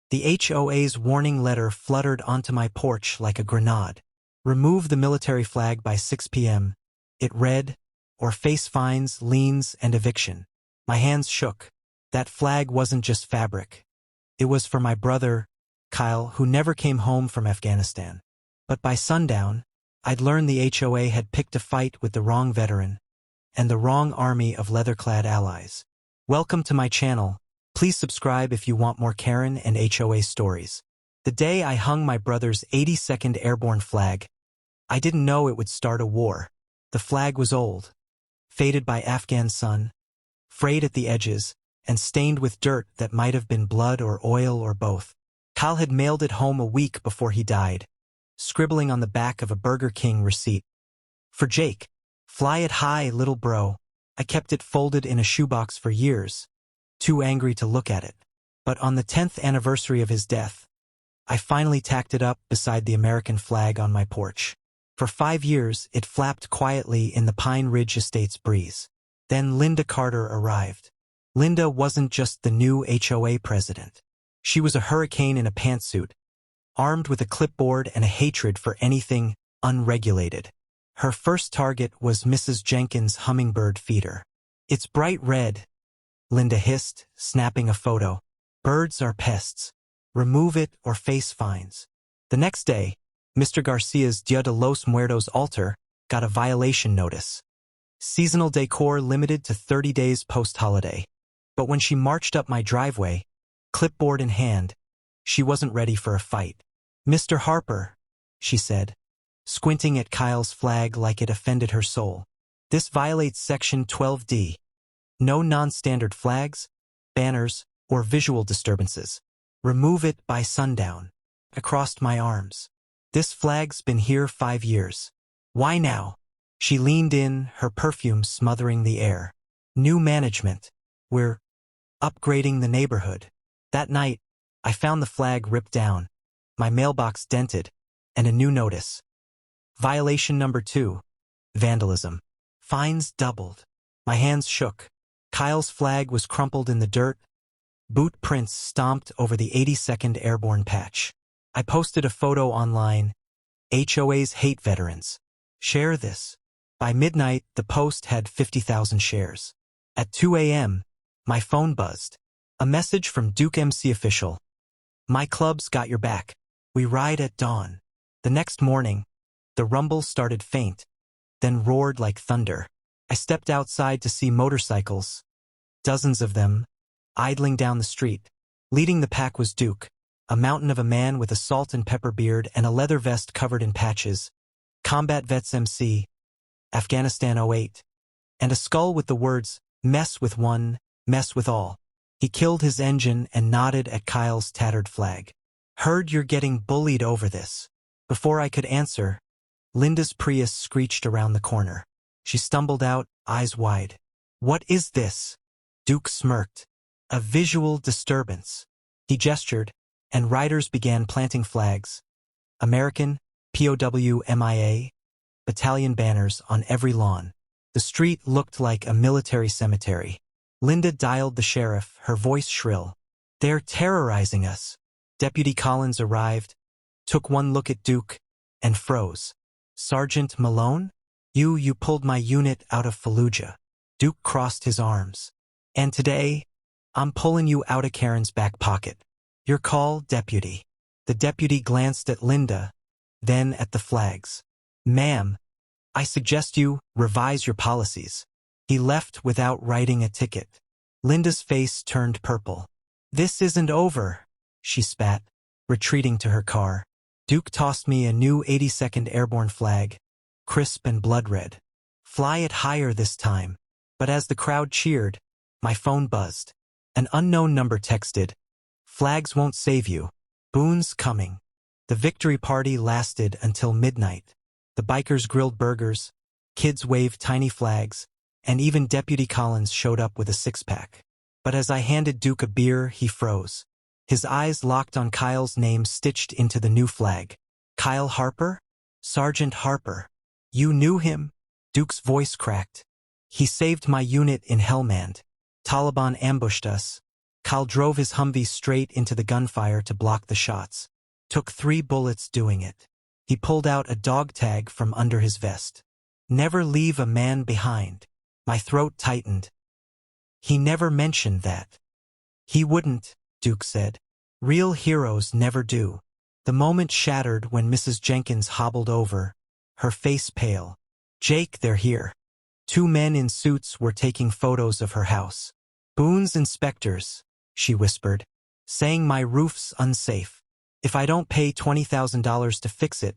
The HOA's warning letter fluttered onto my porch like a grenade. Remove the military flag by 6 p.m. It read, or face fines, liens, and eviction. My hands shook. That flag wasn't just fabric. It was for my brother, Kyle, who never came home from Afghanistan. But by sundown, I'd learned the HOA had picked a fight with the wrong veteran and the wrong army of leather-clad allies. Welcome to my channel. Please subscribe if you want more Karen and HOA stories. The day I hung my brother's 82nd Airborne flag, I didn't know it would start a war. The flag was old, faded by Afghan sun, frayed at the edges, and stained with dirt that might have been blood or oil or both. Kyle had mailed it home a week before he died, scribbling on the back of a Burger King receipt. For Jake, fly it high, little bro. I kept it folded in a shoebox for years, too angry to look at it. But on the 10th anniversary of his death, I finally tacked it up beside the American flag on my porch. For 5 years, it flapped quietly in the Pine Ridge Estates breeze. Then Linda Carter arrived. Linda wasn't just the new HOA president. She was a hurricane in a pantsuit, armed with a clipboard and a hatred for anything unregulated. Her first target was Mrs. Jenkins' hummingbird feeder. "It's bright red," Linda hissed, snapping a photo. "Birds are pests. Remove it or face fines." The next day, Mr. Garcia's Dia de los Muertos altar got a violation notice. Seasonal decor limited to 30 days post-holiday. But when she marched up my driveway, clipboard in hand, she wasn't ready for a fight. "Mr. Harper," she said, squinting at Kyle's flag like it offended her soul, "this violates Section 12D. No non-standard flags, banners, or visual disturbances. Remove it by sundown." I crossed my arms. "This flag's been here 5 years. Why now?" She leaned in, her perfume smothering the air. "New management. We're upgrading the neighborhood." That night, I found the flag ripped down, my mailbox dented, and a new notice. Violation number 2. Vandalism. Fines doubled. My hands shook. Kyle's flag was crumpled in the dirt, boot prints stomped over the 82nd Airborne patch. I posted a photo online. HOAs hate veterans. Share this. By midnight, the post had 50,000 shares. At 2 a.m., my phone buzzed. A message from Duke MC official. "My club's got your back. We ride at dawn." The next morning, the rumble started faint, then roared like thunder. I stepped outside to see motorcycles, dozens of them, idling down the street. Leading the pack was Duke, a mountain of a man with a salt and pepper beard and a leather vest covered in patches. Combat Vets MC, Afghanistan 08. And a skull with the words, "Mess with one, mess with all." He killed his engine and nodded at Kyle's tattered flag. "Heard you're getting bullied over this." Before I could answer, Linda's Prius screeched around the corner. She stumbled out, eyes wide. "What is this?" Duke smirked. "A visual disturbance." He gestured, and riders began planting flags. American, POW, MIA, battalion banners on every lawn. The street looked like a military cemetery. Linda dialed the sheriff, her voice shrill. "They're terrorizing us." Deputy Collins arrived, took one look at Duke, and froze. "Sergeant Malone? You pulled my unit out of Fallujah." Duke crossed his arms. "And today, I'm pulling you out of Karen's back pocket. Your call, deputy." The deputy glanced at Linda, then at the flags. "Ma'am, I suggest you revise your policies." He left without writing a ticket. Linda's face turned purple. "This isn't over," she spat, retreating to her car. Duke tossed me a new 82nd Airborne flag, crisp and blood red. "Fly it higher this time." But as the crowd cheered, my phone buzzed. An unknown number texted, "Flags won't save you. Boone's coming." The victory party lasted until midnight. The bikers grilled burgers, kids waved tiny flags, and even Deputy Collins showed up with a six-pack. But as I handed Duke a beer, he froze. His eyes locked on Kyle's name stitched into the new flag. "Kyle Harper? Sergeant Harper. You knew him?" Duke's voice cracked. "He saved my unit in Helmand. Taliban ambushed us. Kyle drove his Humvee straight into the gunfire to block the shots. Took 3 bullets doing it. He pulled out a dog tag from under his vest. Never leave a man behind. My throat tightened. He never mentioned that. He wouldn't, Duke said. Real heroes never do. The moment shattered when Mrs. Jenkins hobbled over, her face pale. Jake, they're here. 2 men in suits were taking photos of her house. Boone's inspectors, she whispered, saying my roof's unsafe. If I don't pay $20,000 to fix it,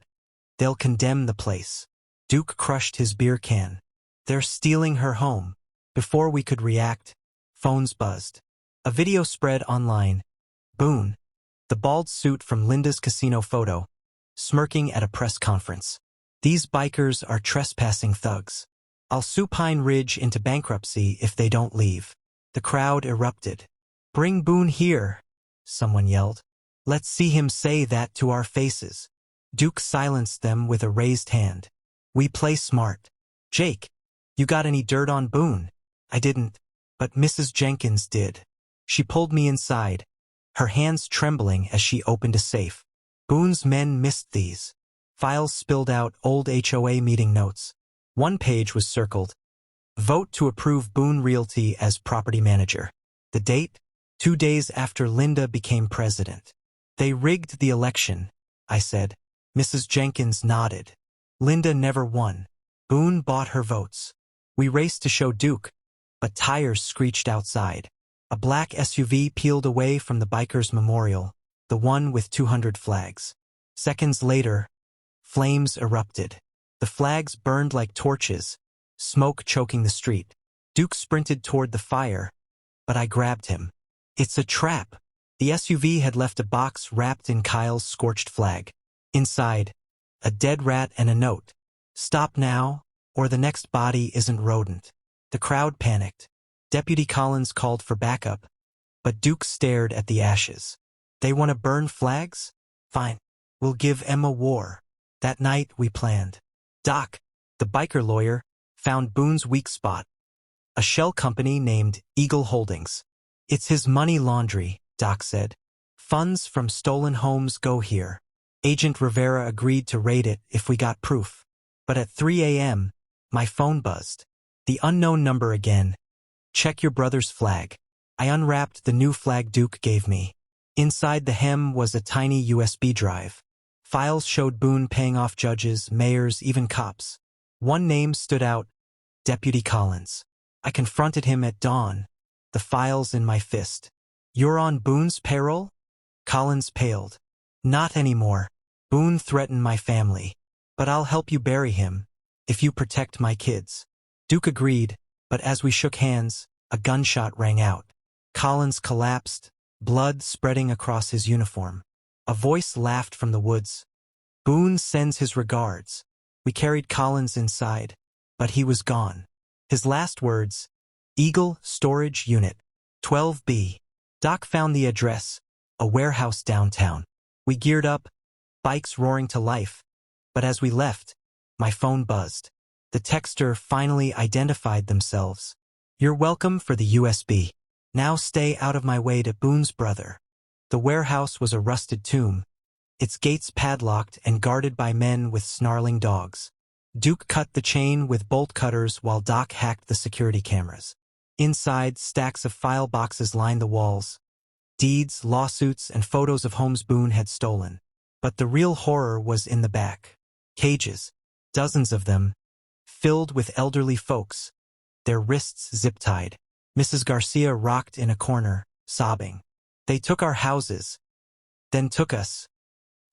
they'll condemn the place. Duke crushed his beer can. They're stealing her home. Before we could react, phones buzzed. A video spread online. Boone, the bald suit from Linda's casino photo, smirking at a press conference. These bikers are trespassing thugs. I'll sue Pine Ridge into bankruptcy if they don't leave. The crowd erupted. Bring Boone here, someone yelled. Let's see him say that to our faces. Duke silenced them with a raised hand. We play smart. Jake, you got any dirt on Boone? I didn't, but Mrs. Jenkins did. She pulled me inside, her hands trembling as she opened a safe. Boone's men missed these. Files spilled out old HOA meeting notes. One page was circled. Vote to approve Boone Realty as property manager. The date? 2 days after Linda became president. They rigged the election, I said. Mrs. Jenkins nodded. Linda never won. Boone bought her votes. We raced to show Duke, but tires screeched outside. A black SUV peeled away from the bikers' memorial, the one with 200 flags. Seconds later, flames erupted. The flags burned like torches, smoke choking the street. Duke sprinted toward the fire, but I grabbed him. It's a trap. The SUV had left a box wrapped in Kyle's scorched flag. Inside, a dead rat and a note. Stop now, or the next body isn't rodent. The crowd panicked. Deputy Collins called for backup, but Duke stared at the ashes. They want to burn flags? Fine. We'll give Emma war. That night we planned. Doc, the biker lawyer, found Boone's weak spot. A shell company named Eagle Holdings. It's his money laundry, Doc said. Funds from stolen homes go here. Agent Rivera agreed to raid it if we got proof. But at 3 a.m., my phone buzzed. The unknown number again. Check your brother's flag. I unwrapped the new flag Duke gave me. Inside the hem was a tiny USB drive. Files showed Boone paying off judges, mayors, even cops. One name stood out, Deputy Collins. I confronted him at dawn, the files in my fist. You're on Boone's payroll? Collins paled. Not anymore. Boone threatened my family. But I'll help you bury him, if you protect my kids. Duke agreed, but as we shook hands, a gunshot rang out. Collins collapsed, blood spreading across his uniform. A voice laughed from the woods. Boone sends his regards. We carried Collins inside, but he was gone. His last words, Eagle Storage Unit, 12B. Doc found the address, a warehouse downtown. We geared up, bikes roaring to life. But as we left, my phone buzzed. The texter finally identified themselves. You're welcome for the USB. Now stay out of my way to Boone's brother. The warehouse was a rusted tomb, its gates padlocked and guarded by men with snarling dogs. Duke cut the chain with bolt cutters while Doc hacked the security cameras. Inside, stacks of file boxes lined the walls. Deeds, lawsuits, and photos of homes Boone had stolen. But the real horror was in the back. Cages, dozens of them, filled with elderly folks, their wrists zip-tied. Mrs. Garcia rocked in a corner, sobbing. They took our houses, then took us,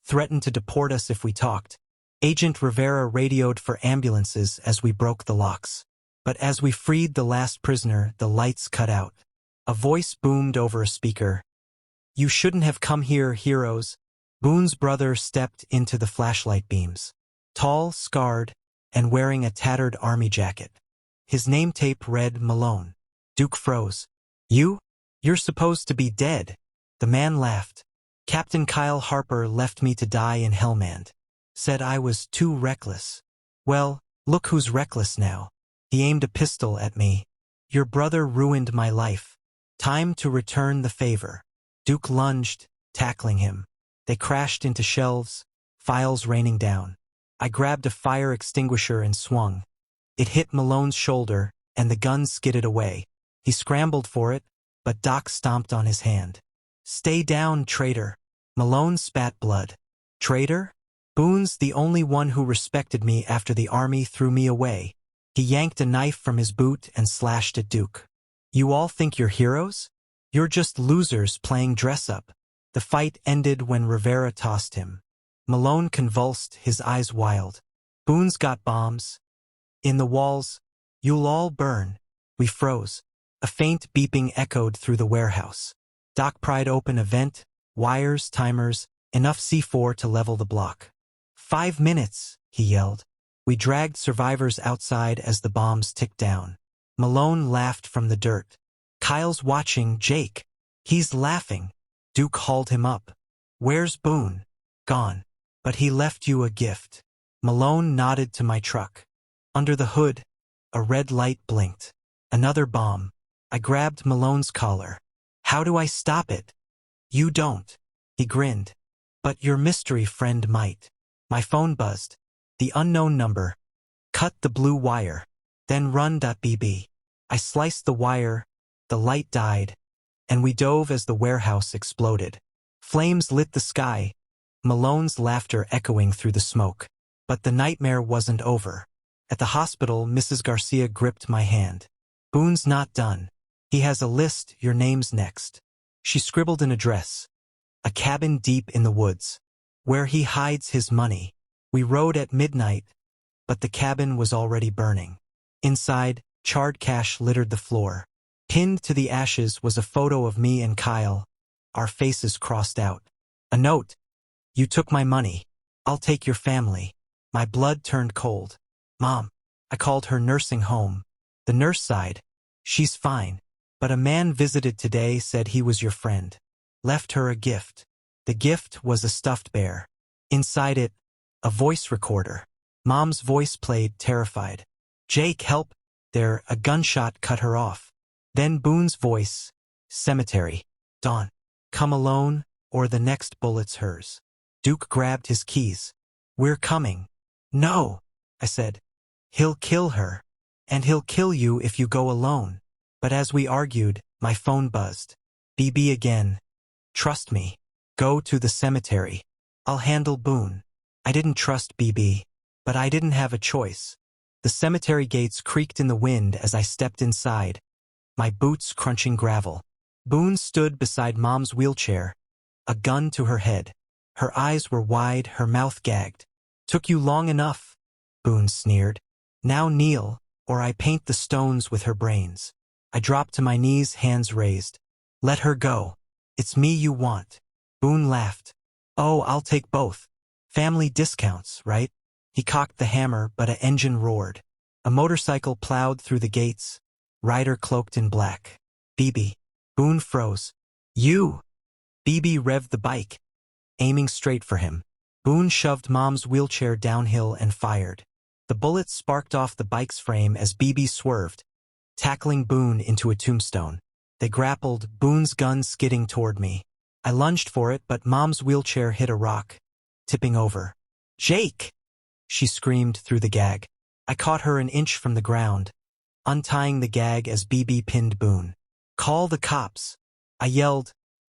threatened to deport us if we talked. Agent Rivera radioed for ambulances as we broke the locks. But as we freed the last prisoner, the lights cut out. A voice boomed over a speaker. You shouldn't have come here, heroes. Boone's brother stepped into the flashlight beams. Tall, scarred, and wearing a tattered army jacket. His name tape read Malone. Duke froze. You're supposed to be dead. The man laughed. Captain Kyle Harper left me to die in Hellmand. Said I was too reckless. Well, look who's reckless now. He aimed a pistol at me. Your brother ruined my life. Time to return the favor. Duke lunged, tackling him. They crashed into shelves, files raining down. I grabbed a fire extinguisher and swung. It hit Malone's shoulder, and the gun skidded away. He scrambled for it, but Doc stomped on his hand. "Stay down, traitor." Malone spat blood. "Traitor? Boone's the only one who respected me after the army threw me away." He yanked a knife from his boot and slashed at Duke. "You all think you're heroes? You're just losers playing dress-up." The fight ended when Rivera tossed him. Malone convulsed, his eyes wild. "Boone's got bombs. In the walls. You'll all burn." We froze. A faint beeping echoed through the warehouse. Doc pried open a vent, wires, timers, enough C4 to level the block. 5 minutes, he yelled. We dragged survivors outside as the bombs ticked down. Malone laughed from the dirt. "Kyle's watching, Jake. He's laughing." Duke hauled him up. "Where's Boone?" "Gone. But he left you a gift." Malone nodded to my truck. Under the hood, a red light blinked. Another bomb. I grabbed Malone's collar. "How do I stop it?" "You don't." He grinned. "But your mystery friend might." My phone buzzed. The unknown number. "Cut the blue wire. Then run.bb." I sliced the wire, the light died, and we dove as the warehouse exploded. Flames lit the sky, Malone's laughter echoing through the smoke. But the nightmare wasn't over. At the hospital, Mrs. Garcia gripped my hand. "Boone's not done. He has a list, your name's next." She scribbled an address. A cabin deep in the woods. Where he hides his money. We rode at midnight, but the cabin was already burning. Inside, charred cash littered the floor. Pinned to the ashes was a photo of me and Kyle, our faces crossed out. A note. "You took my money. I'll take your family." My blood turned cold. "Mom." I called her nursing home. The nurse sighed. "She's fine. But a man visited today, said he was your friend. Left her a gift." The gift was a stuffed bear. Inside it, a voice recorder. Mom's voice played, terrified. "Jake, help." There, a gunshot cut her off. Then Boone's voice. "Cemetery. Dawn. Come alone, or the next bullet's hers." Duke grabbed his keys. "We're coming." "No," I said. "He'll kill her. And he'll kill you if you go alone." But as we argued, my phone buzzed. "BB again. Trust me. Go to the cemetery. I'll handle Boone." I didn't trust BB, but I didn't have a choice. The cemetery gates creaked in the wind as I stepped inside, my boots crunching gravel. Boone stood beside Mom's wheelchair, a gun to her head. Her eyes were wide, her mouth gagged. "Took you long enough," Boone sneered. "Now kneel, or I paint the stones with her brains." I dropped to my knees, hands raised. "Let her go. It's me you want." Boone laughed. "Oh, I'll take both. Family discounts, right?" He cocked the hammer, but an engine roared. A motorcycle plowed through the gates, rider cloaked in black. "BB." Boone froze. "You!" BB revved the bike, aiming straight for him. Boone shoved Mom's wheelchair downhill and fired. The bullet sparked off the bike's frame as BB swerved, tackling Boone into a tombstone. They grappled, Boone's gun skidding toward me. I lunged for it, but Mom's wheelchair hit a rock, tipping over. "Jake!" she screamed through the gag. I caught her an inch from the ground, untying the gag as BB pinned Boone. "Call the cops," I yelled,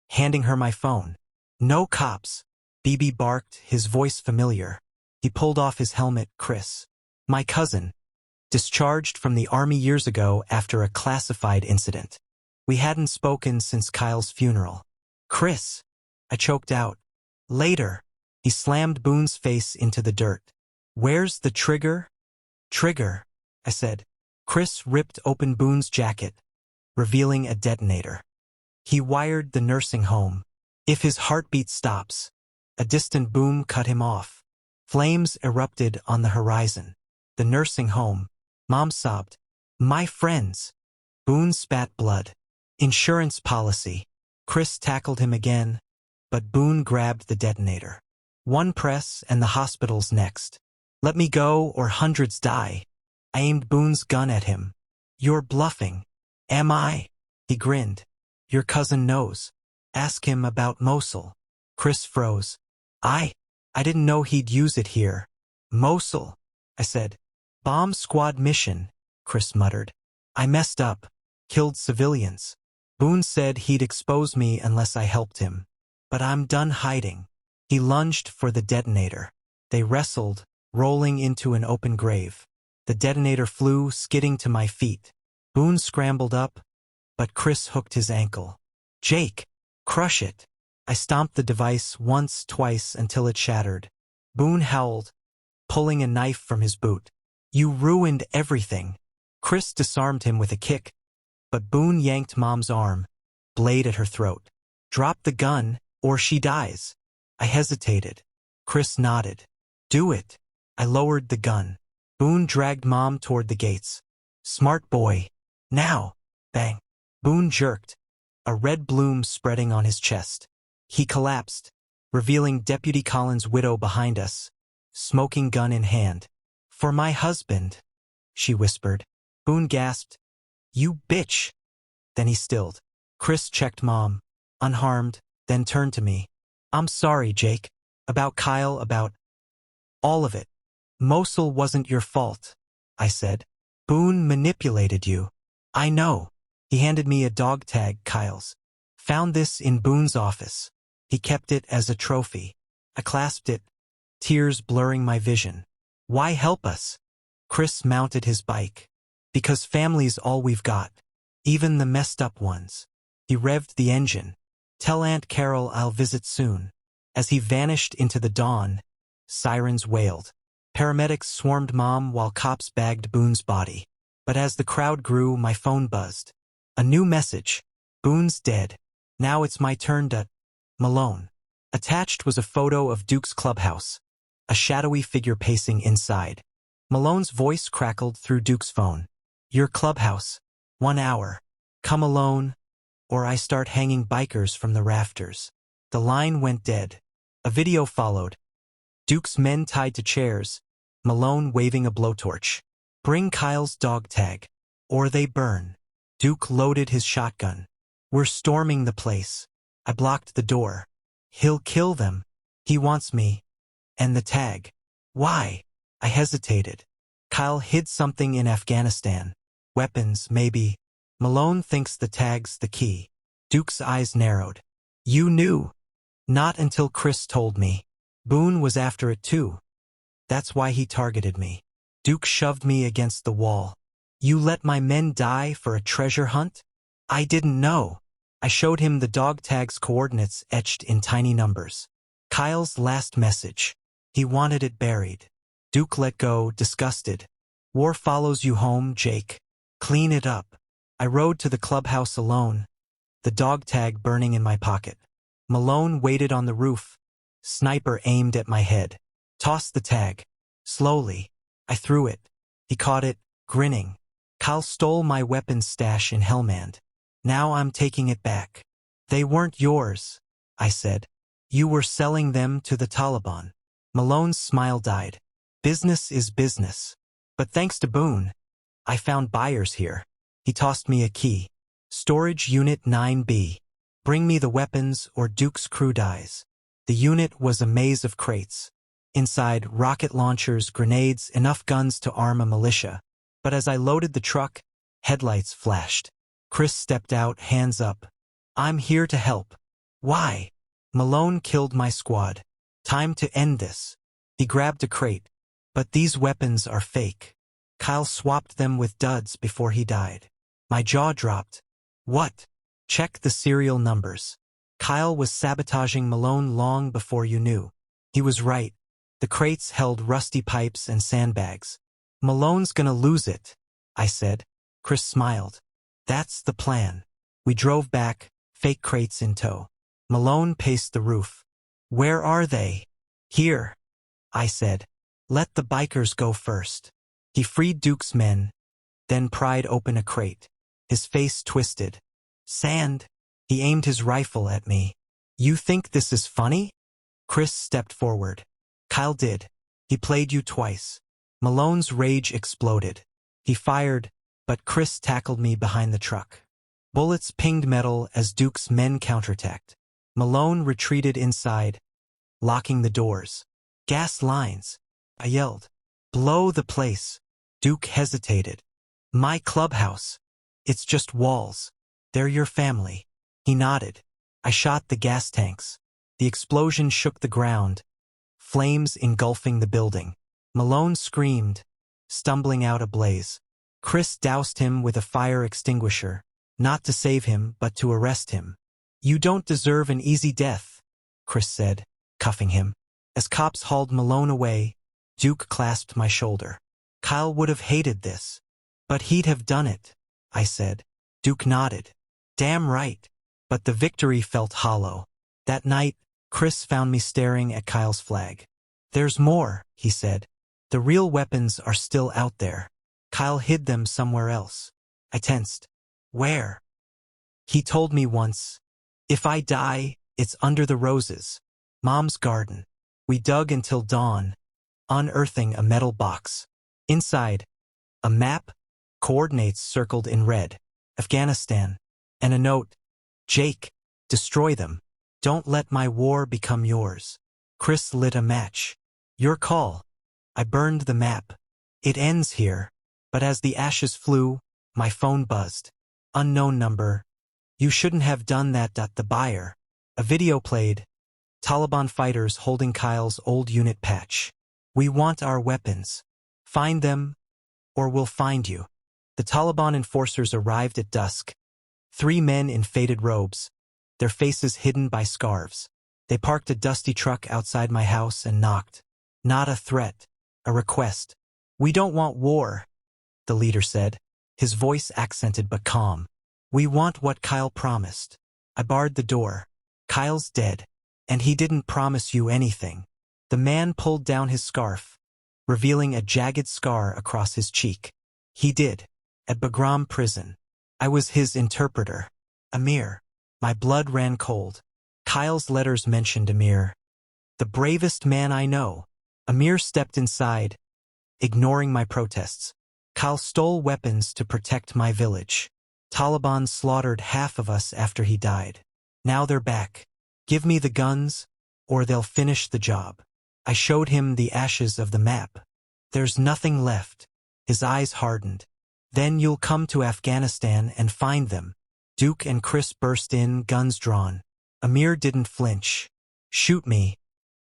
handing her my phone. "No cops," BB barked, his voice familiar. He pulled off his helmet. "Chris. My cousin. Discharged from the army years ago after a classified incident. We hadn't spoken since Kyle's funeral." "Chris," I choked out. "Later." He slammed Boone's face into the dirt. "Where's the trigger?" "Trigger," I said. Chris ripped open Boone's jacket, revealing a detonator. He wired the nursing home. If his heartbeat stops. A distant boom cut him off. Flames erupted on the horizon. The nursing home. Mom sobbed. "My friends." Boone spat blood. "Insurance policy." Chris tackled him again, but Boone grabbed the detonator. "One press and the hospital's next. Let me go or hundreds die." I aimed Boone's gun at him. "You're bluffing." "Am I?" He grinned. Your cousin knows. Ask him about Mosul. Chris froze. I didn't know he'd use it here. Mosul, I said. Bomb squad mission, Chris muttered. I messed up. Killed civilians. Boone said he'd expose me unless I helped him. But I'm done hiding. He lunged for the detonator. They wrestled, rolling into an open grave. The detonator flew, skidding to my feet. Boone scrambled up, but Chris hooked his ankle. Jake, crush it. I stomped the device once, twice, until it shattered. Boone howled, pulling a knife from his boot. You ruined everything. Chris disarmed him with a kick, but Boone yanked Mom's arm, blade at her throat. Drop the gun, or she dies. I hesitated. Chris nodded. Do it. I lowered the gun. Boone dragged Mom toward the gates. Smart boy. Now. Bang. Boone jerked, a red bloom spreading on his chest. He collapsed, revealing Deputy Collins' widow behind us, smoking gun in hand. For my husband, she whispered. Boone gasped. You bitch. Then he stilled. Chris checked Mom, unharmed, then turned to me. I'm sorry, Jake. About Kyle, about all of it. Mosul wasn't your fault, I said. Boone manipulated you. I know. He handed me a dog tag, Kyle's. Found this in Boone's office. He kept it as a trophy. I clasped it, tears blurring my vision. Why help us? Chris mounted his bike. Because family's all we've got. Even the messed up ones. He revved the engine. Tell Aunt Carol I'll visit soon. As he vanished into the dawn, sirens wailed. Paramedics swarmed Mom while cops bagged Boone's body. But as the crowd grew, my phone buzzed. A new message. Boone's dead. Now it's my turn to Malone. Attached was a photo of Duke's clubhouse, a shadowy figure pacing inside. Malone's voice crackled through Duke's phone. Your clubhouse. 1 hour. Come alone, or I start hanging bikers from the rafters. The line went dead. A video followed. Duke's men tied to chairs, Malone waving a blowtorch. Bring Kyle's dog tag, or they burn. Duke loaded his shotgun. We're storming the place. I blocked the door. He'll kill them. He wants me. And the tag. Why? I hesitated. Kyle hid something in Afghanistan. Weapons, maybe. Malone thinks the tag's the key. Duke's eyes narrowed. You knew. Not until Chris told me. Boone was after it too. That's why he targeted me. Duke shoved me against the wall. You let my men die for a treasure hunt? I didn't know. I showed him the dog tag's coordinates etched in tiny numbers. Kyle's last message. He wanted it buried. Duke let go, disgusted. War follows you home, Jake. Clean it up. I rode to the clubhouse alone, the dog tag burning in my pocket. Malone waited on the roof. Sniper aimed at my head. Tossed the tag. Slowly. I threw it. He caught it, grinning. Kyle stole my weapons stash in Helmand. Now I'm taking it back. They weren't yours, I said. You were selling them to the Taliban. Malone's smile died. Business is business. But thanks to Boone, I found buyers here. He tossed me a key. Storage Unit 9B. Bring me the weapons or Duke's crew dies. The unit was a maze of crates. Inside, rocket launchers, grenades, enough guns to arm a militia. But as I loaded the truck, headlights flashed. Chris stepped out, hands up. I'm here to help. Why? Malone killed my squad. Time to end this. He grabbed a crate. But these weapons are fake. Kyle swapped them with duds before he died. My jaw dropped. What? Check the serial numbers. Kyle was sabotaging Malone long before you knew. He was right. The crates held rusty pipes and sandbags. Malone's gonna lose it, I said. Chris smiled. That's the plan. We drove back, fake crates in tow. Malone paced the roof. Where are they? Here, I said. Let the bikers go first. He freed Duke's men, then pried open a crate. His face twisted. Sand. He aimed his rifle at me. You think this is funny? Chris stepped forward. Kyle did. He played you twice. Malone's rage exploded. He fired, but Chris tackled me behind the truck. Bullets pinged metal as Duke's men counterattacked. Malone retreated inside, locking the doors. Gas lines, I yelled. Blow the place. Duke hesitated. My clubhouse. It's just walls. They're your family. He nodded. I shot the gas tanks. The explosion shook the ground, flames engulfing the building. Malone screamed, stumbling out a blaze. Chris doused him with a fire extinguisher, not to save him but to arrest him. You don't deserve an easy death, Chris said, cuffing him. As cops hauled Malone away, Duke clasped my shoulder. Kyle would have hated this. But he'd have done it, I said. Duke nodded. Damn right. But the victory felt hollow. That night, Chris found me staring at Kyle's flag. There's more, he said. The real weapons are still out there. Kyle hid them somewhere else. I tensed. Where? He told me once. If I die, it's under the roses. Mom's garden. We dug until dawn, unearthing a metal box. Inside, a map, coordinates circled in red, Afghanistan, and a note. Jake, destroy them. Don't let my war become yours. Chris lit a match. Your call. I burned the map. It ends here. But as the ashes flew, my phone buzzed. Unknown number. You shouldn't have done that. The buyer. A video played. Taliban fighters holding Kyle's old unit patch. We want our weapons. Find them, or we'll find you. The Taliban enforcers arrived at dusk. 3 men in faded robes, their faces hidden by scarves. They parked a dusty truck outside my house and knocked. Not a threat, a request. We don't want war, the leader said, his voice accented but calm. We want what Kyle promised. I barred the door. Kyle's dead, and he didn't promise you anything. The man pulled down his scarf, revealing a jagged scar across his cheek. He did, at Bagram prison. I was his interpreter. Amir. My blood ran cold. Kyle's letters mentioned Amir. The bravest man I know. Amir stepped inside, ignoring my protests. Kyle stole weapons to protect my village. Taliban slaughtered half of us after he died. Now they're back. Give me the guns, or they'll finish the job. I showed him the ashes of the map. There's nothing left. His eyes hardened. Then you'll come to Afghanistan and find them. Duke and Chris burst in, guns drawn. Amir didn't flinch. Shoot me,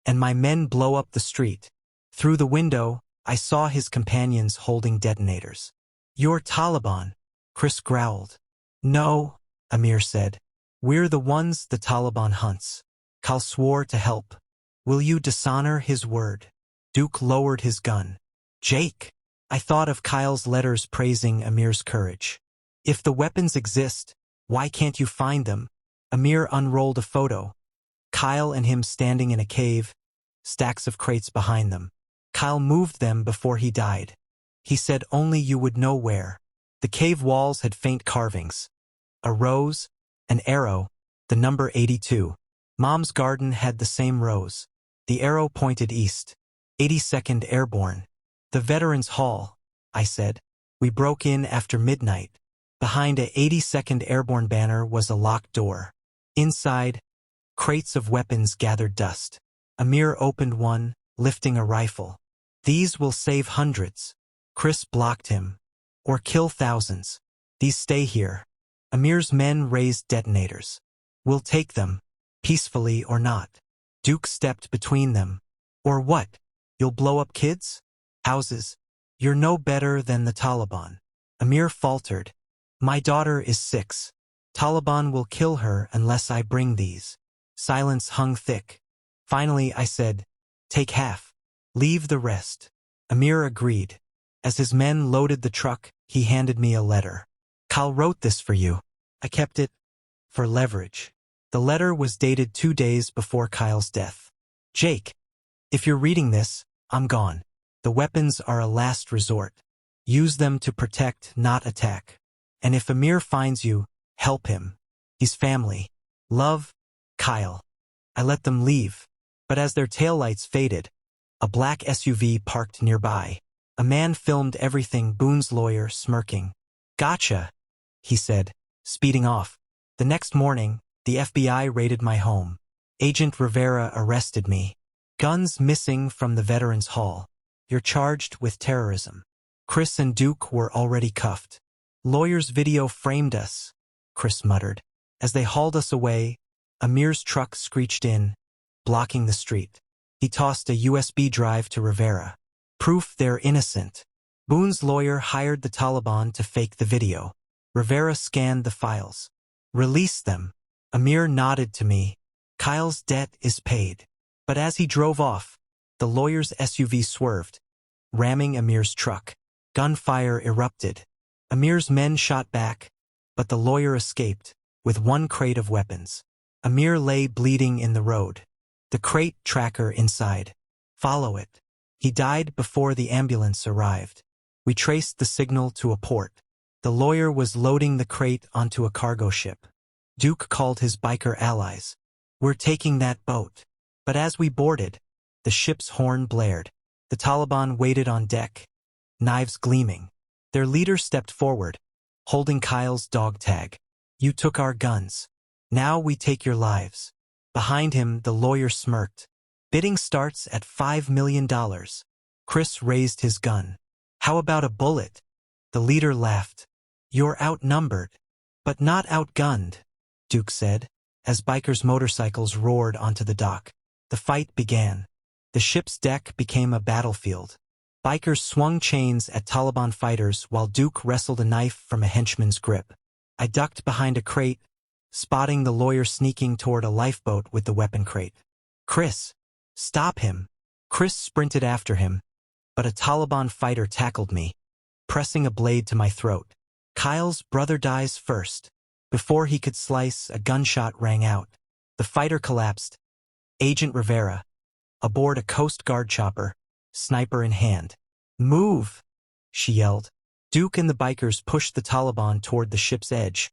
and my men blow up the street. Through the window, I saw his companions holding detonators. You're Taliban, Chris growled. No, Amir said. We're the ones the Taliban hunts. Kyle swore to help. Will you dishonor his word? Duke lowered his gun. Jake. I thought of Kyle's letters praising Amir's courage. If the weapons exist, why can't you find them? Amir unrolled a photo. Kyle and him standing in a cave, stacks of crates behind them. Kyle moved them before he died. He said only you would know where. The cave walls had faint carvings. A rose, an arrow, the number 82. Mom's garden had the same rose. The arrow pointed east. 82nd Airborne. The Veterans Hall, I said. We broke in after midnight. Behind a 82nd Airborne banner was a locked door. Inside, crates of weapons gathered dust. Amir opened one, lifting a rifle. These will save hundreds. Chris blocked him. Or kill thousands. These stay here. Amir's men raised detonators. We'll take them, peacefully or not. Duke stepped between them. Or what? You'll blow up kids? Houses? You're no better than the Taliban. Amir faltered. My daughter is 6. Taliban will kill her unless I bring these. Silence hung thick. Finally, I said, take half. Leave the rest. Amir agreed. As his men loaded the truck, he handed me a letter. Kyle wrote this for you. I kept it for leverage. The letter was dated 2 days before Kyle's death. Jake, if you're reading this, I'm gone. The weapons are a last resort. Use them to protect, not attack. And if Amir finds you, help him. He's family. Love, Kyle. I let them leave. But as their taillights faded, a black SUV parked nearby. A man filmed everything, Boone's lawyer smirking. Gotcha, he said, speeding off. The next morning, the FBI raided my home. Agent Rivera arrested me. Guns missing from the Veterans Hall. You're charged with terrorism. Chris and Duke were already cuffed. Lawyer's video framed us, Chris muttered. As they hauled us away, Amir's truck screeched in, blocking the street. He tossed a USB drive to Rivera. Proof they're innocent. Boone's lawyer hired the Taliban to fake the video. Rivera scanned the files. Release them. Amir nodded to me. Kyle's debt is paid. But as he drove off, the lawyer's SUV swerved, ramming Amir's truck. Gunfire erupted. Amir's men shot back, but the lawyer escaped, with one crate of weapons. Amir lay bleeding in the road. The crate tracker inside. Follow it. He died before the ambulance arrived. We traced the signal to a port. The lawyer was loading the crate onto a cargo ship. Duke called his biker allies. We're taking that boat. But as we boarded, the ship's horn blared. The Taliban waited on deck, knives gleaming. Their leader stepped forward, holding Kyle's dog tag. You took our guns. Now we take your lives. Behind him, the lawyer smirked. Bidding starts at $5 million. Chris raised his gun. How about a bullet? The leader laughed. You're outnumbered, but not outgunned, Duke said, as bikers' motorcycles roared onto the dock. The fight began. The ship's deck became a battlefield. Bikers swung chains at Taliban fighters while Duke wrestled a knife from a henchman's grip. I ducked behind a crate, spotting the lawyer sneaking toward a lifeboat with the weapon crate. Chris, stop him. Chris sprinted after him, but a Taliban fighter tackled me, pressing a blade to my throat. Kyle's brother dies first. Before he could slice, a gunshot rang out. The fighter collapsed. Agent Rivera, aboard a Coast Guard chopper, sniper in hand. Move, she yelled. Duke and the bikers pushed the Taliban toward the ship's edge,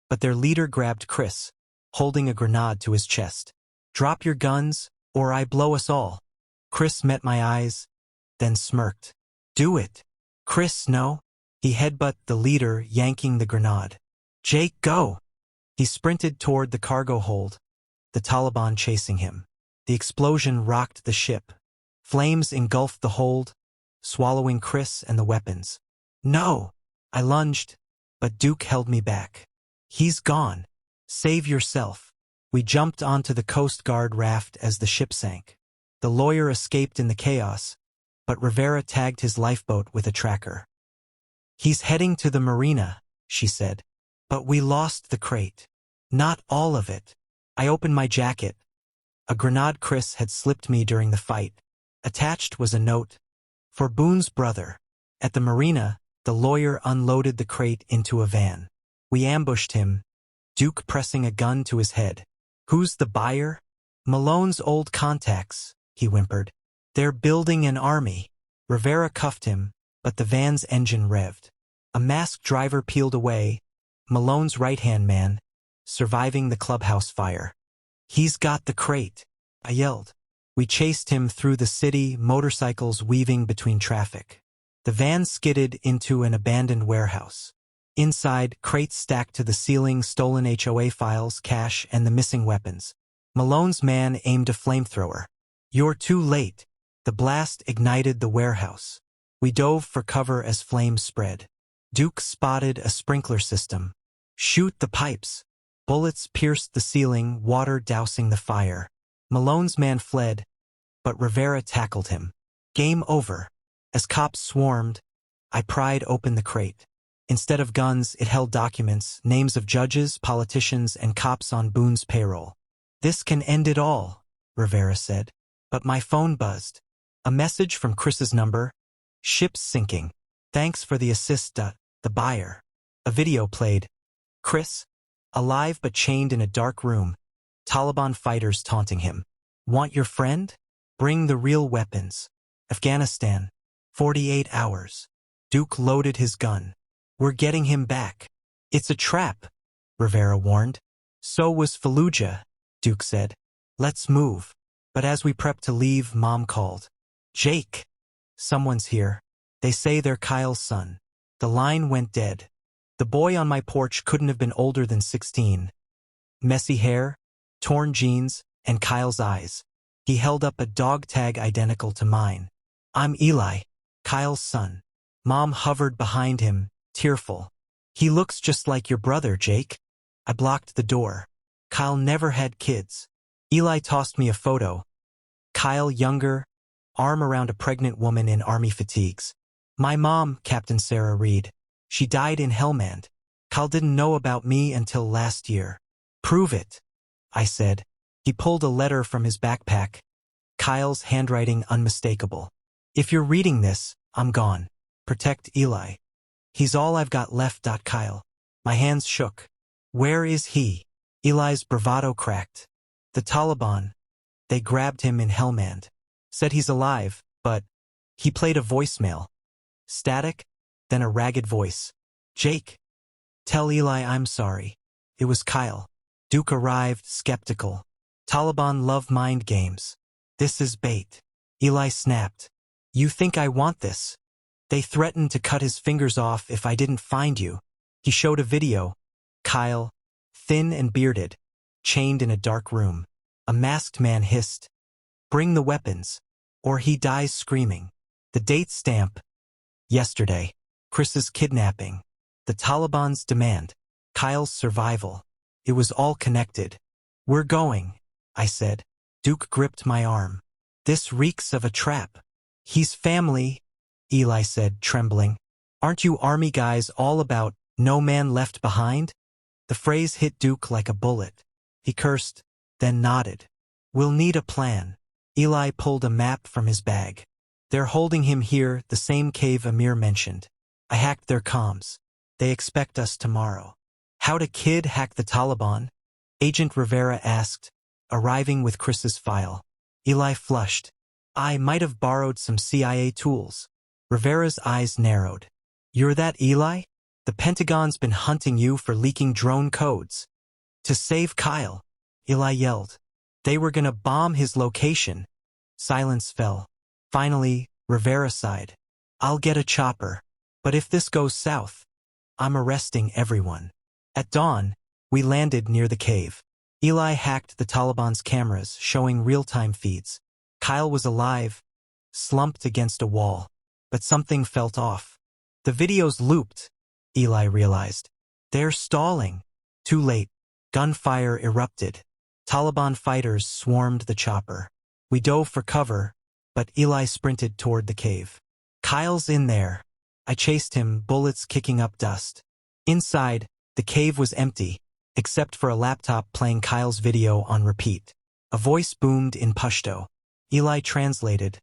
but their leader grabbed Chris, holding a grenade to his chest. Drop your guns, or I blow us all. Chris met my eyes, then smirked. Do it. Chris, no. He headbutted the leader, yanking the grenade. Jake, go. He sprinted toward the cargo hold, the Taliban chasing him. The explosion rocked the ship. Flames engulfed the hold, swallowing Chris and the weapons. No! I lunged, but Duke held me back. He's gone. Save yourself. We jumped onto the Coast Guard raft as the ship sank. The lawyer escaped in the chaos, but Rivera tagged his lifeboat with a tracker. He's heading to the marina, she said. But we lost the crate. Not all of it. I opened my jacket. A grenade Chris had slipped me during the fight. Attached was a note. For Boone's brother. At the marina, the lawyer unloaded the crate into a van. We ambushed him, Duke pressing a gun to his head. Who's the buyer? Malone's old contacts, he whimpered. They're building an army. Rivera cuffed him, but the van's engine revved. A masked driver peeled away, Malone's right-hand man, surviving the clubhouse fire. He's got the crate, I yelled. We chased him through the city, motorcycles weaving between traffic. The van skidded into an abandoned warehouse. Inside, crates stacked to the ceiling, stolen HOA files, cash, and the missing weapons. Malone's man aimed a flamethrower. You're too late. The blast ignited the warehouse. We dove for cover as flames spread. Duke spotted a sprinkler system. Shoot the pipes. Bullets pierced the ceiling, water dousing the fire. Malone's man fled, but Rivera tackled him. Game over. As cops swarmed, I pried open the crate. Instead of guns, it held documents, names of judges, politicians, and cops on Boone's payroll. This can end it all, Rivera said. But my phone buzzed. A message from Chris's number. Ship's sinking. Thanks for the assist, the buyer. A video played. Chris, alive but chained in a dark room. Taliban fighters taunting him. Want your friend? Bring the real weapons. Afghanistan. 48 hours. Duke loaded his gun. We're getting him back. It's a trap, Rivera warned. So was Fallujah, Duke said. Let's move. But as we prepped to leave, Mom called. Jake. Someone's here. They say they're Kyle's son. The line went dead. The boy on my porch couldn't have been older than 16. Messy hair, torn jeans, and Kyle's eyes. He held up a dog tag identical to mine. I'm Eli, Kyle's son. Mom hovered behind him, tearful. He looks just like your brother, Jake. I blocked the door. Kyle never had kids. Eli tossed me a photo. Kyle younger, arm around a pregnant woman in army fatigues. My mom, Captain Sarah Reed. She died in Helmand. Kyle didn't know about me until last year. Prove it, I said. He pulled a letter from his backpack. Kyle's handwriting unmistakable. If you're reading this, I'm gone. Protect Eli. He's all I've got left. Kyle. My hands shook. Where is he? Eli's bravado cracked. The Taliban. They grabbed him in Helmand. Said he's alive, but he played a voicemail. Static, then a ragged voice. Jake. Tell Eli I'm sorry. It was Kyle. Duke arrived, skeptical. Taliban love mind games. This is bait. Eli snapped. You think I want this? They threatened to cut his fingers off if I didn't find you. He showed a video. Kyle, thin and bearded, chained in a dark room. A masked man hissed, "Bring the weapons, or he dies screaming." The date stamp. Yesterday. Chris's kidnapping. The Taliban's demand. Kyle's survival. It was all connected. We're going, I said. Duke gripped my arm. This reeks of a trap. He's family, Eli said, trembling. Aren't you army guys all about no man left behind? The phrase hit Duke like a bullet. He cursed, then nodded. We'll need a plan. Eli pulled a map from his bag. They're holding him here, the same cave Amir mentioned. I hacked their comms. They expect us tomorrow. How'd a kid hack the Taliban? Agent Rivera asked, arriving with Chris's file. Eli flushed. I might have borrowed some CIA tools. Rivera's eyes narrowed. You're that Eli? The Pentagon's been hunting you for leaking drone codes. To save Kyle, Eli yelled. They were gonna bomb his location. Silence fell. Finally, Rivera sighed. I'll get a chopper. But if this goes south, I'm arresting everyone. At dawn, we landed near the cave. Eli hacked the Taliban's cameras, showing real-time feeds. Kyle was alive, slumped against a wall. But something felt off. The videos looped, Eli realized. They're stalling. Too late. Gunfire erupted. Taliban fighters swarmed the chopper. We dove for cover, but Eli sprinted toward the cave. Kyle's in there. I chased him, bullets kicking up dust. Inside, the cave was empty, except for a laptop playing Kyle's video on repeat. A voice boomed in Pashto. Eli translated.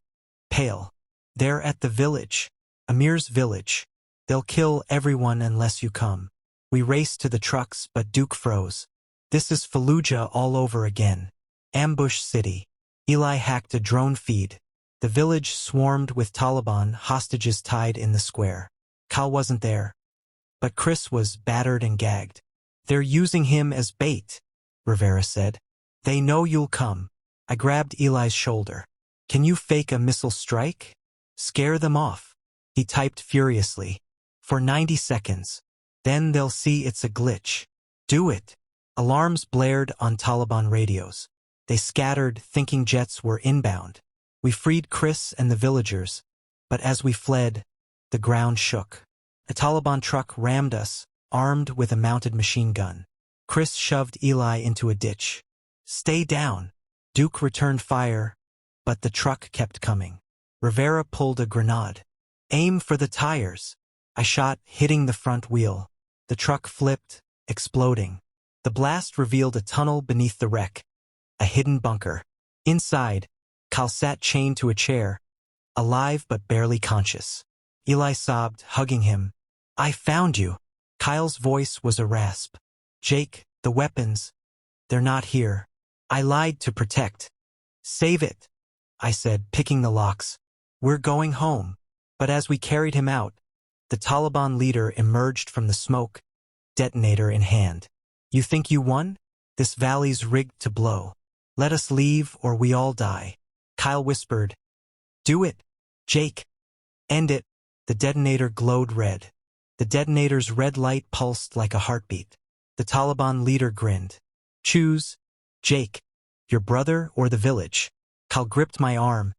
Pale. They're at the village. Amir's village. They'll kill everyone unless you come. We raced to the trucks, but Duke froze. This is Fallujah all over again. Ambush City. Eli hacked a drone feed. The village swarmed with Taliban hostages tied in the square. Kyle wasn't there. But Chris was battered and gagged. They're using him as bait, Rivera said. They know you'll come. I grabbed Eli's shoulder. Can you fake a missile strike? Scare them off. He typed furiously. For 90 seconds. Then they'll see it's a glitch. Do it. Alarms blared on Taliban radios. They scattered, thinking jets were inbound. We freed Chris and the villagers. But as we fled, the ground shook. A Taliban truck rammed us, armed with a mounted machine gun. Chris shoved Eli into a ditch. Stay down. Duke returned fire, but the truck kept coming. Rivera pulled a grenade. Aim for the tires. I shot, hitting the front wheel. The truck flipped, exploding. The blast revealed a tunnel beneath the wreck. A hidden bunker. Inside, Kyle sat chained to a chair, alive but barely conscious. Eli sobbed, hugging him. I found you. Kyle's voice was a rasp. Jake, the weapons. They're not here. I lied to protect. Save it, I said, picking the locks. We're going home. But as we carried him out, the Taliban leader emerged from the smoke, detonator in hand. You think you won? This valley's rigged to blow. Let us leave or we all die. Kyle whispered. Do it, Jake. End it. The detonator glowed red. The detonator's red light pulsed like a heartbeat. The Taliban leader grinned. Choose, Jake, your brother or the village. Kyle gripped my arm,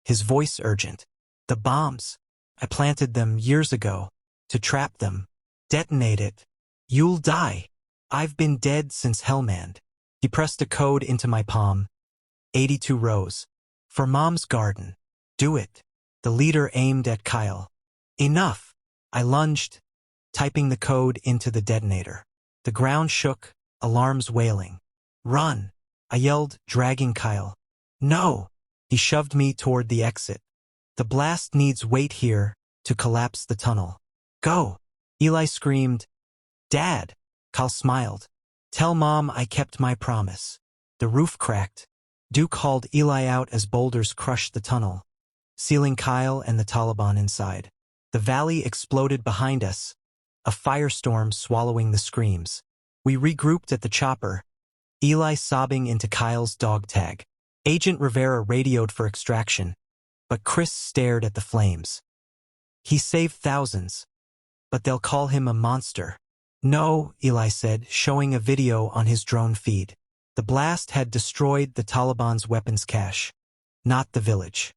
his voice urgent. The bombs. I planted them years ago. To trap them. Detonate it. You'll die. I've been dead since Hellmand. He pressed a code into my palm. 82 rows. For Mom's garden. Do it. The leader aimed at Kyle. Enough. I lunged, typing the code into the detonator. The ground shook, alarms wailing. Run. I yelled, dragging Kyle. No. He shoved me toward the exit. The blast needs weight here to collapse the tunnel. Go. Eli screamed. Dad. Kyle smiled. Tell Mom I kept my promise. The roof cracked. Duke hauled Eli out as boulders crushed the tunnel, sealing Kyle and the Taliban inside. The valley exploded behind us, a firestorm swallowing the screams. We regrouped at the chopper, Eli sobbing into Kyle's dog tag. Agent Rivera radioed for extraction, but Chris stared at the flames. He saved thousands, but they'll call him a monster. No, Eli said, showing a video on his drone feed. The blast had destroyed the Taliban's weapons cache, not the village.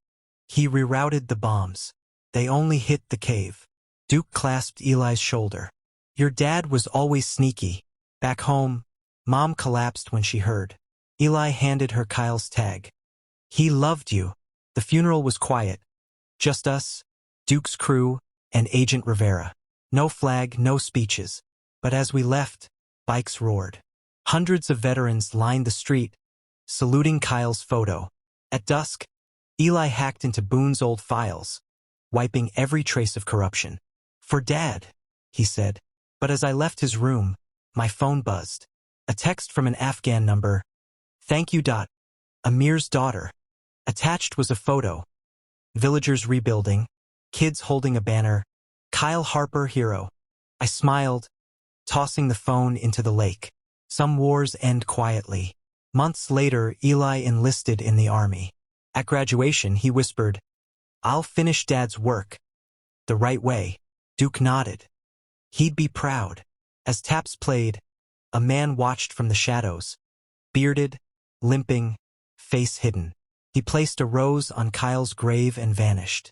He rerouted the bombs. They only hit the cave. Duke clasped Eli's shoulder. Your dad was always sneaky. Back home, Mom collapsed when she heard. Eli handed her Kyle's tag. He loved you. The funeral was quiet. Just us, Duke's crew, and Agent Rivera. No flag, no speeches. But as we left, bikes roared. Hundreds of veterans lined the street, saluting Kyle's photo. At dusk, Eli hacked into Boone's old files, wiping every trace of corruption. For Dad, he said. But as I left his room, my phone buzzed. A text from an Afghan number. Thank you. Amir's daughter. Attached was a photo. Villagers rebuilding, kids holding a banner. Kyle Harper, hero. I smiled, tossing the phone into the lake. Some wars end quietly. Months later, Eli enlisted in the army. At graduation, he whispered, I'll finish Dad's work. The right way. Duke nodded. He'd be proud. As taps played, a man watched from the shadows. Bearded, limping, face hidden. He placed a rose on Kyle's grave and vanished.